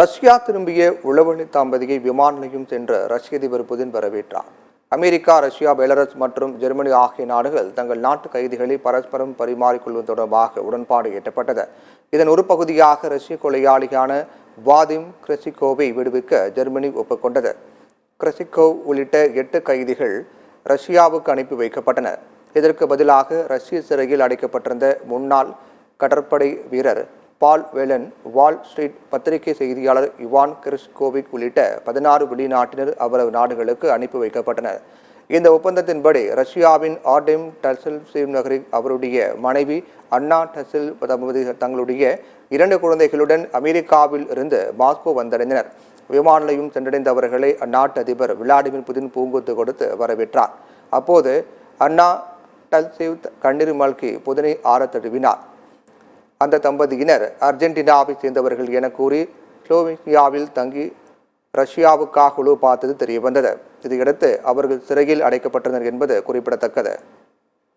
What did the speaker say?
Russia திரும்பிய உளவணி தம்பதியை விமான நிலையம் சென்ற ரஷ்ய அதிபர் புதின் வரவேற்றார். அமெரிக்கா, ரஷ்யா, பெலாரஸ் மற்றும் ஜெர்மனி ஆகிய நாடுகள் தங்கள் நாட்டு கைதிகளை பரஸ்பரம் பரிமாறிக்கொள்வது தொடர்பாக உடன்பாடு எட்டப்பட்டது. இதன் ஒரு பகுதியாக ரஷ்ய கொலையாளியான வாதிம் கிரெசிகோவை விடுவிக்க ஜெர்மனி ஒப்புக்கொண்டது. கிரெசிகோவ் உள்ளிட்ட 8 கைதிகள் ரஷ்யாவுக்கு அனுப்பி வைக்கப்பட்டனர். இதற்கு பதிலாக ரஷ்ய சிறையில் அடைக்கப்பட்டிருந்த முன்னாள் கடற்படை வீரர் பால் வேலன், வால் ஸ்ட்ரீட் பத்திரிகை செய்தியாளர் இவான் கிரிஷ்கோவிக் உள்ளிட்ட 16 வெளிநாட்டினர் அவரது நாடுகளுக்கு அனுப்பி வைக்கப்பட்டனர். இந்த ஒப்பந்தத்தின்படி ரஷ்யாவின் ஆர்டெம் டசெல்சிவ் நகரில் அவருடைய மனைவி அன்னா டசெல் தங்களுடைய 2 குழந்தைகளுடன் அமெரிக்காவில் இருந்து மாஸ்கோ வந்தடைந்தனர். விமான நிலையம் சென்றடைந்தவர்களை அந்நாட்டு அதிபர் விளாடிமிர் புதின் பூங்கொத்து கொடுத்து வரவேற்றார். அப்போது அன்னா டல்சிவ் கண்ணீர் மல்கி புதினை ஆற தழுவினார். அந்த தம்பதியினர் அர்ஜென்டினாவை சேர்ந்தவர்கள் என கூறி ஸ்லோவேனியாவில் தங்கி ரஷ்யாவுக்காக உளவு பார்த்தது தெரியவந்தது. இதையடுத்து அவர்கள் சிறையில் அடைக்கப்பட்டனர் என்பது குறிப்பிடத்தக்கது.